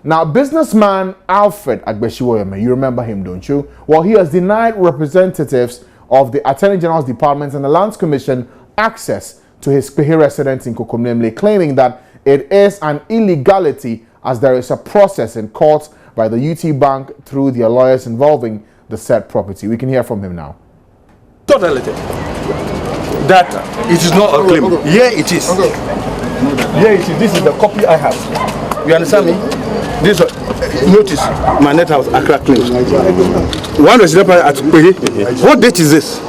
Now, businessman Alfred Woyome, you remember him, don't you? Well, he has denied representatives of the Attorney General's Department and the Lands Commission access to his kpehe residence in Kokomlemle, claiming that it is an illegality as there is a process in court by the UT Bank through their lawyers involving the said property. We can hear from him now. Totally. That it is not a claim. Here it is. Here it is. This is the copy I have. You understand me? This notice my net house Accra claims. One resident at kpehe. What date is this?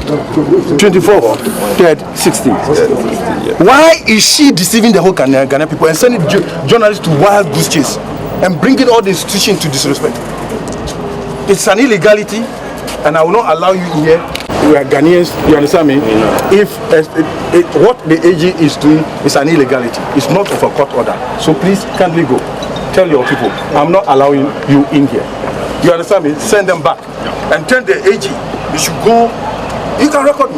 24th, 3rd, 16th. Why is she deceiving the whole Ghanaian people and sending journalists to wild goose chase and bringing all the institutions to disrespect? It's an illegality, and I will not allow you in here. We are Ghanaians, you understand me? If what the AG is doing is an illegality, it's not of a court order. So please, kindly go. Tell your people, I'm not allowing you in here. You understand me? Send them back. And tell the AG, you should go. You can record me.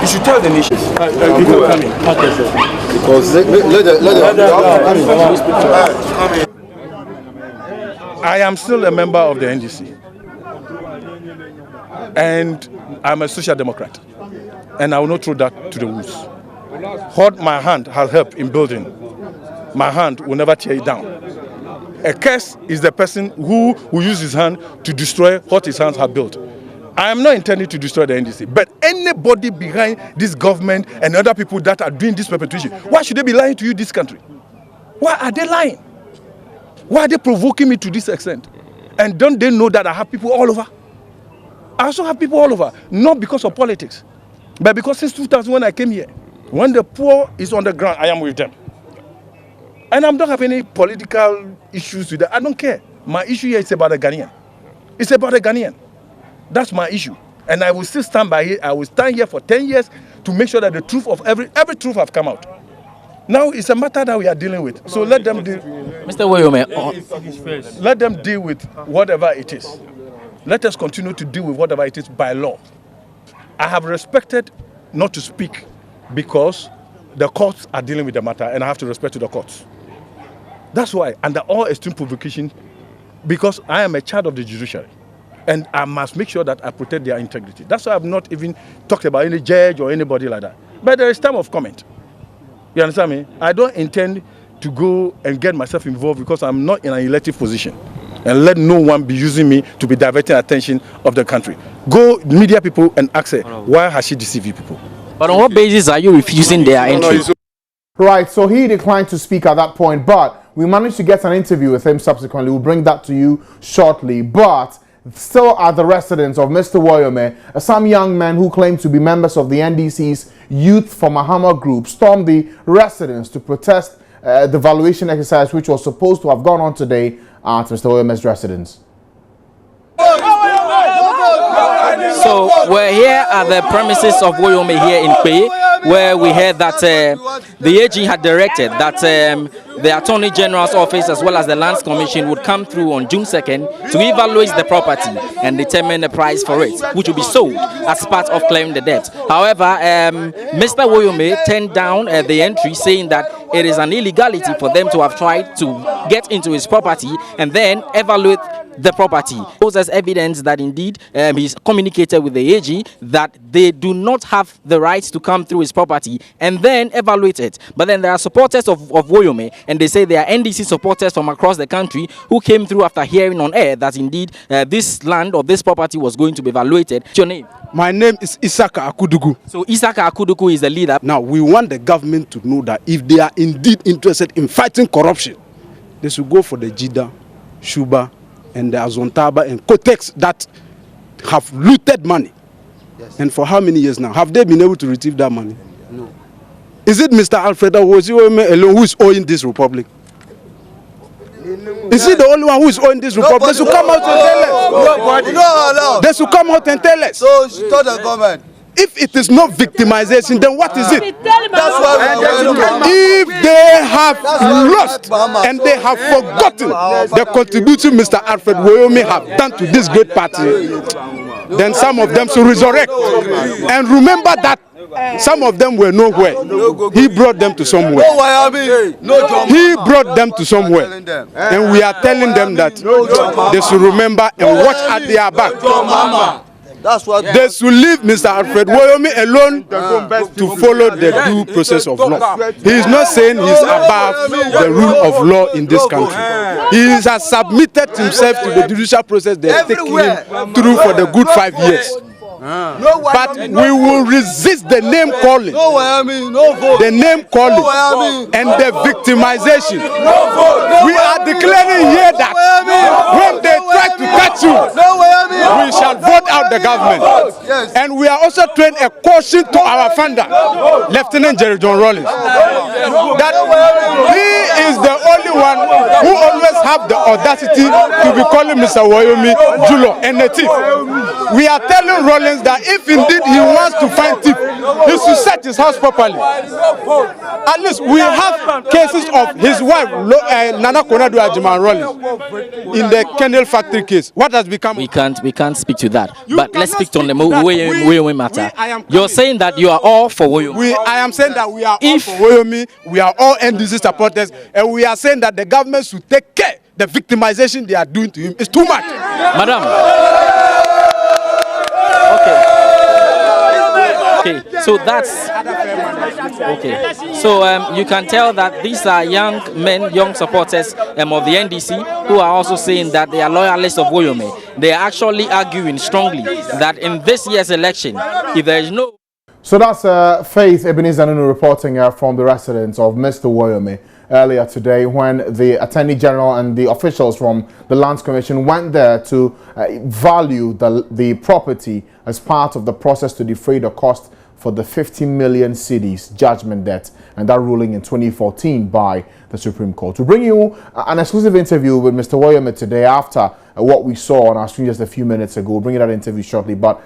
You should tell the nations. You can come in. Okay, sir. Because I am still a member of the NDC. And I'm a social democrat. And I will not throw that to the wolves. What my hand has helped in building, my hand will never tear it down. A curse is the person who will use his hand to destroy what his hands have built. I am not intending to destroy the NDC, but anybody behind this government and other people that are doing this perpetration, why should they be lying to you, this country? Why are they lying? Why are they provoking me to this extent? And don't they know that I have people all over? I also have people all over, not because of politics, but because since 2000 when I came here, when the poor is on the ground, I am with them. And I don't have any political issues with that. I don't care. My issue here is about the Ghanaian. It's about the Ghanaian. That's my issue. And I will still stand by it. I will stand here for 10 years to make sure that the truth of every truth have come out. Now it's a matter that we are dealing with. So let them deal. Mr. Woyome, let them deal with whatever it is. Let us continue to deal with whatever it is by law. I have respected not to speak because the courts are dealing with the matter and I have to respect to the courts. That's why, under all extreme provocation, because I am a child of the judiciary. And I must make sure that I protect their integrity. That's why I've not even talked about any judge or anybody like that. But there is time of comment. You understand me? I don't intend to go and get myself involved because I'm not in an elective position. And let no one be using me to be diverting attention of the country. Go media people and ask her, why has she deceived you people? But on what basis are you refusing their entry? Right, so he declined to speak at that point, but we managed to get an interview with him subsequently. We'll bring that to you shortly. But still at the residence of Mr. Woyome, some young men who claim to be members of the NDC's Youth for Mahama group stormed the residence to protest the valuation exercise which was supposed to have gone on today at Mr. Woyome's residence. So we're here at the premises of Woyome here in kpehe, where we heard that the AG had directed that the Attorney General's office as well as the Lands Commission would come through on June 2nd to evaluate the property and determine the price for it, which will be sold as part of clearing the debt. However, Mr. Woyome turned down the entry, saying that it is an illegality for them to have tried to get into his property and then evaluate the property. Poses evidence that indeed he's communicated with the AG that they do not have the right to come through his property and then evaluate it. But then there are supporters of Woyome, and they say they are NDC supporters from across the country who came through after hearing on air that indeed this land or this property was going to be evaluated. What's your name? My name is Isaka Akudugu. So Isaka Akudugu is the leader. Now we want the government to know that if they are indeed interested in fighting corruption, they should go for the Jida, Shuba, and the Azontaba and Kotex that have looted money. Yes. And for how many years now? Have they been able to retrieve that money? No. Is it Mr. Alfred Woyome alone who is owing this republic? Is he the only one who is owing this republic? They should come out and tell us. They should come out and tell us. So she told the government. If it is not victimization, then what is it? If they have lost and they have forgotten the contribution Mr. Alfred Woyome have done to this great party, then some of them should resurrect. And remember that Some of them were nowhere. He brought them to somewhere. He brought them to somewhere. And we are telling them that they should remember and watch at their back. That's what they should leave Mr. Alfred Woyome alone to follow the due process of law. He is not saying he's above the rule of law in this country. He has submitted himself to the judicial process they have taken him through for the good 5 years. But we will resist the name calling, the name calling, and the victimization. We are declaring here that when they try to catch you, we shall vote out the government. And we are also throwing a caution to our founder, Lieutenant Jerry John Rawlings, that he is the only one who always have the audacity to be calling Mr. Woyome Julo and a thief. We are telling Rawlings that if indeed he wants to find thief, he should search his house properly. At least we have cases of his wife, Nana Konadu Ajima Rawlings, in the Kennel factory case. What has become? We can't speak to that. But let's speak on the Woyome matter. You're saying that you are all for Woyome. I am saying that we are all for Woyome. We are all NDC supporters, and we are saying that the government should take care. The victimization they are doing to him is too much. Madam. Okay, so that's okay. So you can tell that these are young men, young supporters of the NDC who are also saying that they are loyalists of Woyome. They are actually arguing strongly that in this year's election, if there is no... So that's Faith Ebenezer Nunu reporting from the residence of Mr. Woyome earlier today when the Attorney General and the officials from the Lands Commission went there to value the property as part of the process to defray the cost for the 50 million cedis judgment debt, and that ruling in 2014 by the Supreme Court. We bring you an exclusive interview with Mr. Woyome today after what we saw on our screen just a few minutes ago. We'll bring you that interview shortly, but